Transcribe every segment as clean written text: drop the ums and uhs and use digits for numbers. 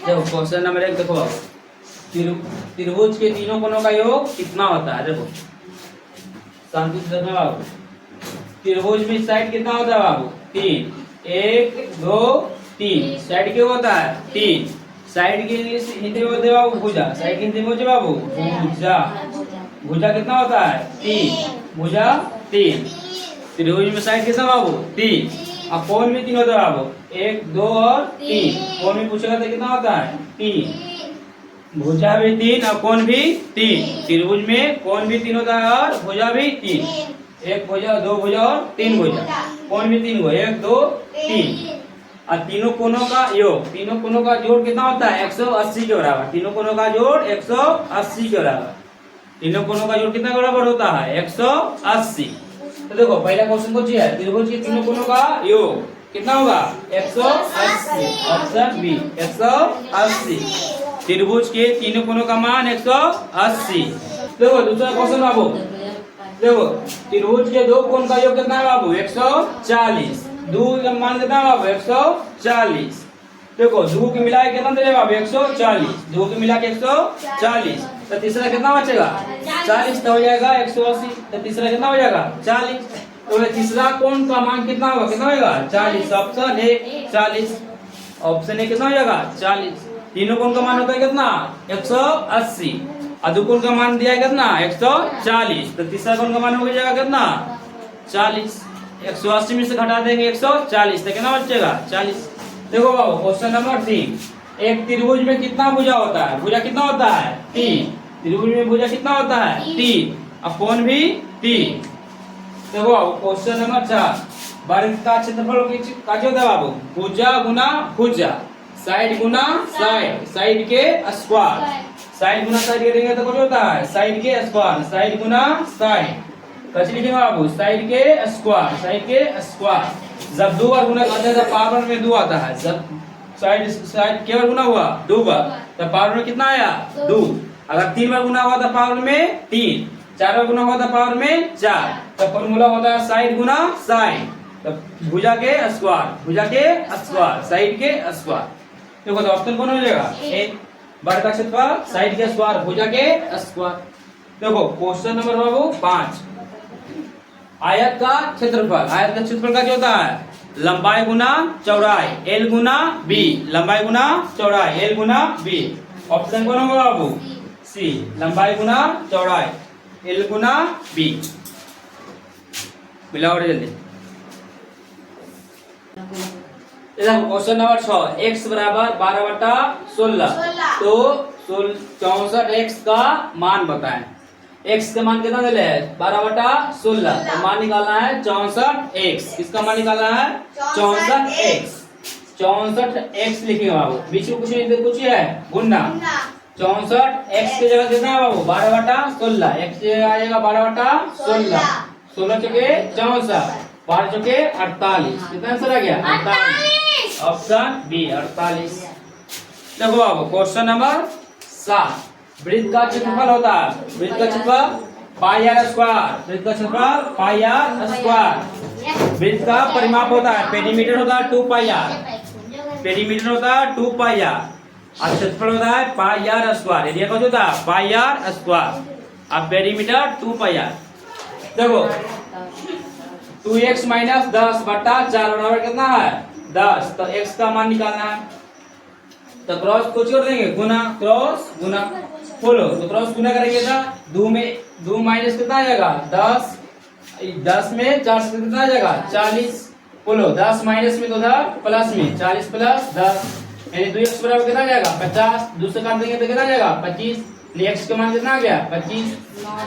देखो question number 1 देखो बाबू, त्रिभुज के तीनों कोणों का योग कितना होता है। देखो शांति से देखना बाबू, त्रिभुज में साइड कितना होता है बाबू, 3, 1 2 3। साइड क्यों होता है 3, साइड के हिंदी में बोलते हैं बाबू भुजा, साइड की हिंदी में बोलते हैं बाबू भुजा। भुजा कितना होता है 3, भुजा 3। त्रिभुज में साइड कितना बाबू 3, और कोण भी 3 होता है बाबू, 1 2 और 3। कोण भी पूछेगा तो कितना होता है 3, भुजा भी 3 और कोण भी 3। त्रिभुज में कोण भी 3 होता है और भुजा भी 3, 1 भुजा 2 भुजा और 3 भुजा। कोण भी 3 को 1 2 3, और तीनों कोणों का योग, तीनों कोणों का जोड़ कितना होता है 180 के बराबर। तीनों कोणों का जोड़ 180 के बराबर। तीनों कोणों का जोड़ कितना के बराबर होता है 180। तो देखो पहला क्वेश्चन पूछ है, त्रिभुज के तीनों कोणों का योग कितना होगा 180। Option B 180। त्रिभुज के तीनों कोणों का मान 180। देखो दूसरा क्वेश्चन बाबू, देखो त्रिभुज के दो कोण का योग कितना है बाबू 140। दो का मान कितना है बाबू 140। देखो दो के मिला के कितना दे बाबू 140, दो के मिला के 140। तो तीसरा कितना बचेगा 40, तो हो जाएगा 180। तो तीसरा कितना हो जाएगा 40। तो तीसरा कोण का मान कितना होगा, कितना होगा 40। Option A 40। ऑप्शन ए कितना हो जाएगा 40। तीनों कोण का मान होता है कितना 180, और दो कोण का मान दिया है कितना 140। तो तीसरा कोण का मान हो जाएगा कितना 40। 180 में से घटा देंगे 140, तो कितना बचेगा 40। देखो बाबू क्वेश्चन नंबर 3, एक त्रिभुज में कितना भुजा होता है। भुजा कितना होता है 3। त्रिभुज में भुजा कितना होता है 3, और कोण भी 3। देखो बाबू क्वेश्चन नंबर 4, वर्ग का क्षेत्रफल का क्या होता है बाबू, भुजा गुना भुजा, साइड गुना साइड, साइड के स्क्वायर। साइड गुना साइड करेंगे तो क्या होता है साइड के स्क्वायर, साइड गुना साइड। कैसे लिखेंगे बाबू साइड के स्क्वायर, साइड के स्क्वायर। जब 2 बार गुना करते हैं तो पावर में 2 आता है। जब साइड साइड केवल गुना हुआ 2 बार, तो पावर में कितना आया 2। अगर 3 बार गुना हुआ तो पावर में 3, 4 बार गुना हुआ तो पावर में 4। तो फॉर्मूला होता है साइड गुना साइड। तो भुजा के स्क्वायर, भुजा के स्क्वायर, साइड के स्क्वायर। देखो तो ऑप्शन कौन हो जाएगा ए, वर्ग का क्षेत्रफल साइड के स्क्वायर भुजा के स्क्वायर। देखो क्वेश्चन नंबर बाबू 5, आयत का क्षेत्रफल। आयत का क्षेत्रफल का क्या होता है लंबाई गुना चौड़ाई, एल गुना बी। लंबाई गुना चौड़ाई, एल गुना बी। ऑप्शन कौन होगा बाबू सी, लंबाई गुना चौड़ाई, एल गुना बी। मिलाओ जल्दी। क्वेश्चन नंबर 6, x बराबर 12/16। तो 64 x का मान बताएं। x का मान कितना दिले है 12/16, तो मान निकालना है 64 x। किसका मान निकालना है 64 x। 64 x लिखेंगे बाबू, बीच में कुछ नहीं, कुछ है गुना। 64 x की जगह कितना है बाबू 12/16। x की जगह आएगा 12/16। 16 चौके 64, 12 चौके 48। कितना आंसर आ गया 48। Option B 48। देखो बाबू क्वेश्चन नंबर 7, वृत्त का क्षेत्रफल होता है, वृत्त का क्षेत्रफल पाई आर स्क्वायर। वृत्त का क्षेत्रफल पाई आर स्क्वायर। वृत्त का परिमाप होता है, पेरीमीटर होता है 2 पाई आर। पेरीमीटर होता है 2 पाई आर, और क्षेत्रफल होता है पाई आर स्क्वायर। एरिया का होता है पाई आर स्क्वायर, और पेरीमीटर 2 पाई आर। देखो 2x - 10/4 बराबर कितना है 10। तो x का मान निकालना है, तो क्रॉस को छोड़ देंगे, गुना क्रॉस गुना। बोलो तो क्रॉस गुना करेंगे तो 2 में 2 माइनस कितना आ जाएगा 10, 10 में 4 से कितना आ जाएगा 40। बोलो 10 माइनस में तो उधर प्लस में 40 + 10, यानी 2x बराबर कितना आ जाएगा 50। दूसरे काट देंगे तो कितना आ जाएगा 25। x का मान कितना आ गया 25,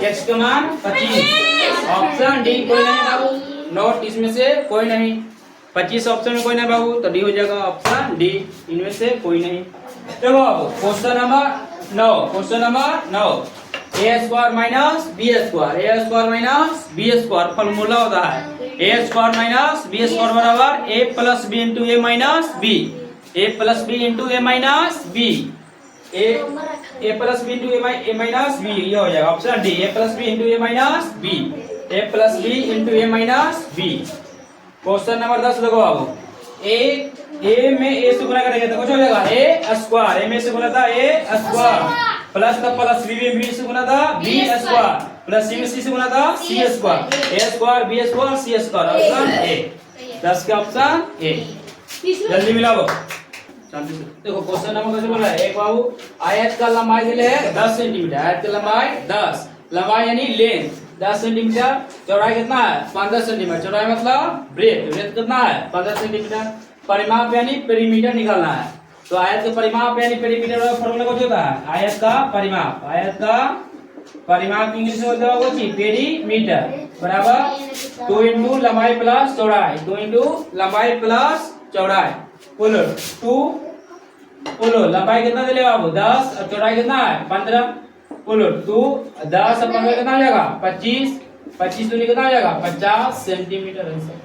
x का मान 25। ऑप्शन डी कोई नहीं बाबू, नोट इसमें से कोई नहीं। 25 ऑप्शन में कोई नहीं बाबू, तो डी हो जाएगा ऑप्शन डी, इनमें से कोई नहीं। देखो बाबू question number 9, question number 9, a² - b² formula होता है a² - b² बराबर a + b × a - b। a + b × a - b, a + b × a - b, ये हो जाएगा option D, a + b × a - b, a + b × a - b। Question number 10 देखो बाबू, एक ए में ए से गुना करेंगे तो कुछ हो जाएगा ए स्क्वायर, ए में से गुना था ए स्क्वायर, प्लस का प्लस बी में बी से गुना था बी स्क्वायर, प्लस सी में सी से गुना था C square, A square B square C square, option A 10 का ऑप्शन ए। जल्दी मिलाओ। देखो क्वेश्चन नंबर कैसे बोला है, एक बाबू आयत का लंबाई दिले है 10 सेंटीमीटर, आयत की लंबाई 10, लंबाई यानी लेंथ 10 सेंटीमीटर, चौड़ाई कितना है 15 सेंटीमीटर, चौड़ाई मतलब ब्रेथ, ब्रेथ कितना है 15 सेंटीमीटर, परिमाप यानी पेरीमीटर निकालना है। तो आयत के परिमाप यानी पेरीमीटर का फॉर्मूला क्या होता है, आयत का परिमाप, आयत का परिमाप इंग्लिश में बोलते हैं पेरीमीटर बराबर 2 इंटू लंबाई प्लस चौड़ाई, 2 इंटू लंबाई प्लस चौड़ाई, बोलो 2, बोलो लंबाई कितना दे लेगा बाबू 10 और चौड़ाई कितना है 15, बोलो 2 10 और 15 कितना आ जाएगा 25, 25 दूनी कितना आ जाएगा 50 सेंटीमीटर, आंसर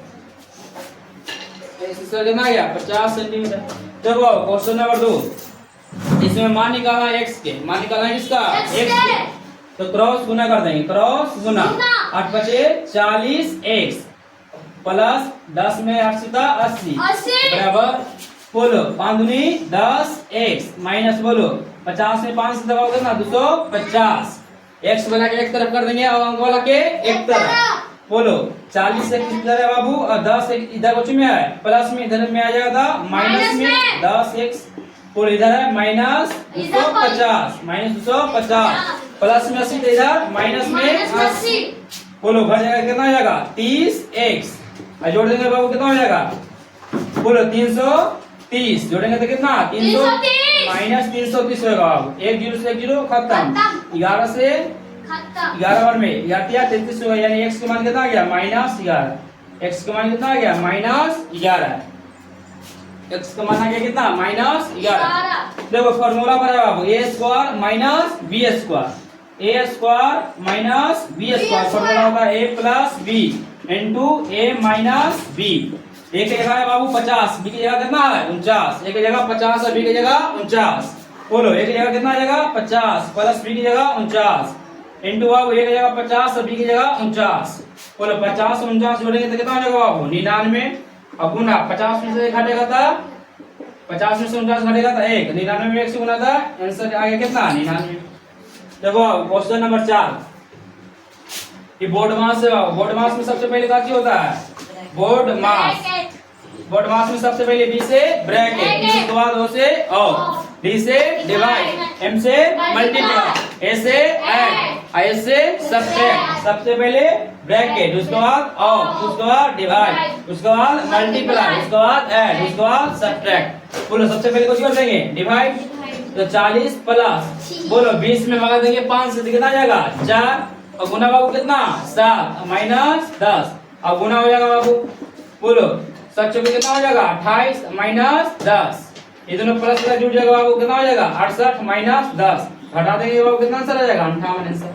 कितना आ गया 50 सेंटीमीटर। देखो क्वेश्चन नंबर 2, इसमें मान निकालना है x के, मान निकालना है किसका x के, तो क्रॉस गुना कर देंगे, क्रॉस गुना 8 बचे 40x प्लस 10 में 8 सीधा 80 बराबर, बोलो 5 दूनी 10x माइनस बोलो 50 में 5 से दबाओगे ना 250, x वाला के एक तरफ कर देंगे और अंक वाला के एक तरफ, बोलो 40 से किधर है बाबू और 10 इधर बच्चे में है, प्लस में इधर में आ जाएगा था माइनस में 10x, और इधर है माइनस 250, माइनस 250, प्लस में 80 इधर माइनस में 80, बोलो घर जाएगा कितना हो जाएगा 30x, जोड़ देंगे बाबू कितना हो जाएगा, बोलो 330, जोड़ेंगे तो कितना 330 माइनस 330 होगा बाबू, एक जीरो से एक जीरो खत्म, 11 से 11 बार में 33 होगा, यानी x का मान कितना आ गया माइनस 11, x का मान कितना आ गया माइनस 11, x का मान आ गया कितना माइनस 11। देखो फॉर्मूला पर है बाबू A square minus B square, A square minus B square, formula होगा A plus B into A minus B, एक की जगह है बाबू 50, बी की जगह कितना है 49, एक की जगह 50 और बी की जगह 49, बोलो एक की जगह कितना आ जाएगा 50 प्लस बी की जगह 49 इंटू बाबू एक की जगह 50 और बी की जगह 49, बोलो 50 और 49 जोड़ेंगे तो कितना हो जाएगा बाबू 99, अब गुना 50 में से एक घटेगा था 50 में से 49 घटेगा था 1, 99 में 1 से गुना था, आंसर आ गया कितना 99। देखो क्वेश्चन नंबर 4, ये बोर्ड मास है, बोर्ड मास में सबसे पहले क्या चीज होता है बोर्ड मास, बोर्ड मास में सबसे पहले बी से ब्रैकेट, उसके बाद ओ से ऑफ, डी से डिवाइड, एम से मल्टीप्लाई, ए से ऐड, आई से सब्ट्रैक्ट, सबसे पहले ब्रैकेट उसके बाद ऑफ, उसके बाद डिवाइड, उसके बाद मल्टीप्लाई, उसके बाद ऐड, उसके बाद सब्ट्रैक्ट, बोलो सबसे पहले कुछ कर देंगे डिवाइड, तो 40 प्लस बोलो 20 में भगा देंगे 5 से कितना आ जाएगा 4, और गुना बाबू कितना 7 माइनस 10, अब गुना हो जाएगा बाबू, बोलो 7 चौके कितना हो जाएगा 28 माइनस 10, ये दोनों प्लस जुड़ जाएगा बाबू कितना हो जाएगा 68 माइनस 10, घटा देंगे बाबू कितना आंसर आ जाएगा 58 आंसर।